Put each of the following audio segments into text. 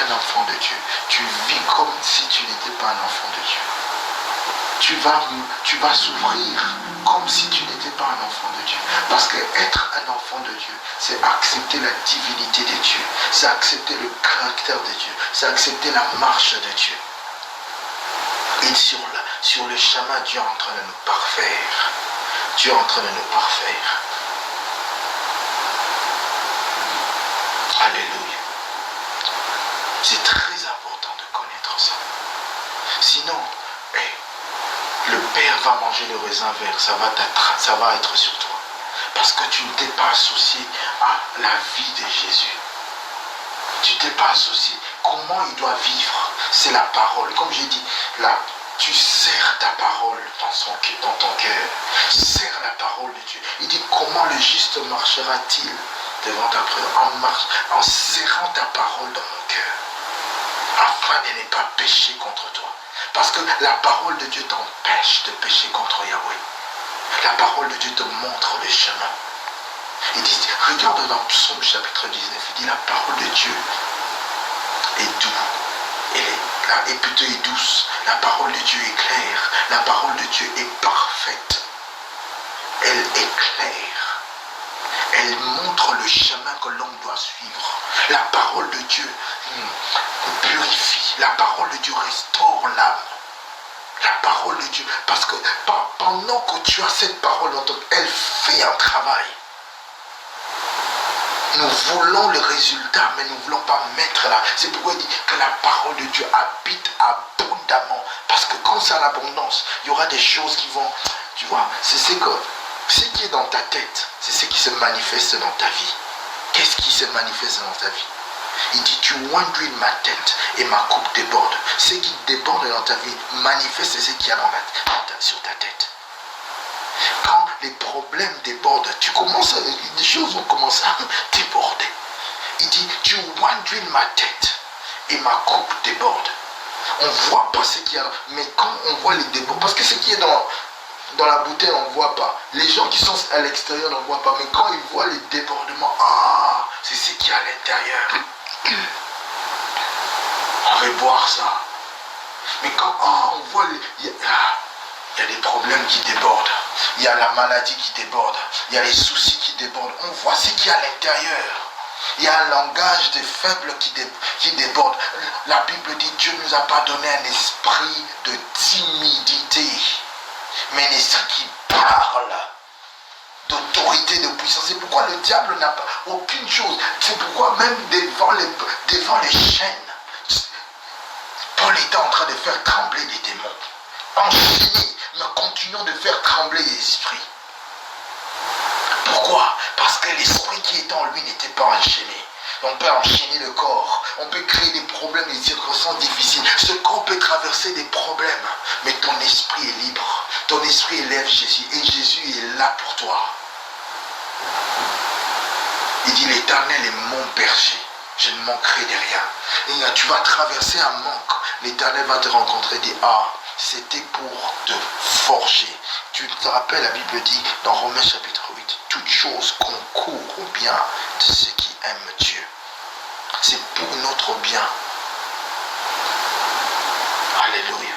un enfant de Dieu, tu vis comme si tu n'étais pas un enfant de Dieu. Tu vas souffrir comme si tu n'étais pas un enfant de Dieu. Parce que être un enfant de Dieu, c'est accepter la divinité de Dieu. C'est accepter le caractère de Dieu. C'est accepter la marche de Dieu. Et sur le chemin, Dieu est en train de nous parfaire. Dieu est en train de nous parfaire. Alléluia. C'est très important de connaître ça. Sinon, le Père va manger le raisin vert, ça va être sur toi. Parce que tu ne t'es pas associé à la vie de Jésus. Tu ne t'es pas associé. Comment il doit vivre? C'est la parole. Comme j'ai dit, là, tu serres ta parole dans ton cœur. Serre la parole de Dieu. Il dit, comment le juste marchera-t-il devant ta présence? En serrant ta parole dans mon cœur. Afin de ne pas pécher contre toi. Parce que la parole de Dieu t'empêche de pécher contre Yahweh. La parole de Dieu te montre le chemin. Il dit, regarde dans Psaume chapitre 19, il dit la parole de Dieu est douce. Et plutôt est douce. La parole de Dieu est claire. La parole de Dieu est parfaite. Elle éclaire. Elle montre le chemin que l'homme doit suivre. La parole de Dieu purifie. La parole de Dieu restaure l'âme. La parole de Dieu. Parce que pendant que tu as cette parole dans ton cœur, elle fait un travail. Nous voulons le résultat, mais nous ne voulons pas mettre là. C'est pourquoi il dit que la parole de Dieu habite abondamment. Parce que quand c'est en abondance, il y aura des choses qui vont... Tu vois, c'est ce qui est dans ta tête, c'est ce qui se manifeste dans ta vie. Qu'est-ce qui se manifeste dans ta vie? Il dit, tu wandouilles ma tête et ma coupe déborde. Ce qui déborde dans ta vie manifeste ce qu'il y a sur ta tête. Quand les problèmes débordent, les choses vont commencer à déborder. Il dit, tu wandouilles ma tête et ma coupe déborde. On ne voit pas ce qu'il y a, mais quand on voit les débordements, parce que ce qui est dans la bouteille, on ne voit pas. Les gens qui sont à l'extérieur ne voient pas, mais quand ils voient les débordements, c'est ce qu'il y a à l'intérieur. On va boire ça. Mais quand on voit, il y a des problèmes qui débordent. Il y a la maladie qui déborde. Il y a les soucis qui débordent. On voit ce qu'il y a à l'intérieur. Il y a un langage des faibles qui déborde. La Bible dit, Dieu ne nous a pas donné un esprit de timidité, mais un esprit qui parle d'autorité, de puissance. C'est pourquoi le diable n'a pas aucune chose. C'est pourquoi même devant les chaînes, Paul était en train de faire trembler des démons. Enchaînés, mais continuons de faire trembler les esprits. Pourquoi? Parce que l'esprit qui est en lui n'était pas enchaîné. On peut enchaîner le corps, on peut créer des problèmes, des circonstances difficiles. Ce corps peut traverser des problèmes, mais ton esprit est libre. Ton esprit élève Jésus et Jésus est là pour toi. Il dit, l'Éternel est mon berger, je ne manquerai de rien. Et tu vas traverser un manque, l'Éternel va te rencontrer et dire, c'était pour te forger. Tu te rappelles, la Bible dit dans Romains chapitre 8, toute chose concourt au bien de ceux qui aiment Dieu. C'est pour notre bien. Alléluia.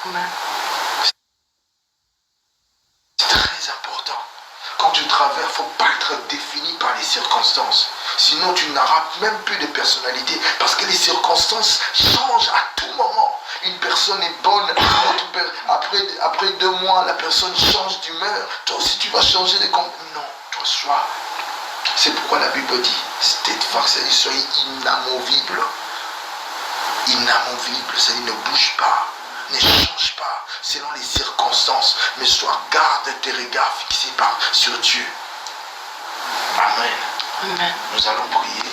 Amen. C'est très important. Quand tu traverses, il ne faut pas être défini par les circonstances. Sinon, tu n'auras même plus de personnalité. Parce que les circonstances changent à tout moment. Une personne est bonne, après 2 mois, la personne change d'humeur. Toi aussi, tu vas changer de compte. Non, toi, sois. C'est pourquoi la Bible dit, soyez inamovible. Inamovible, c'est-à-dire ne bouge pas, ne change pas selon les circonstances, mais garde tes regards fixés sur Dieu. Amen. Amen. Nous allons prier.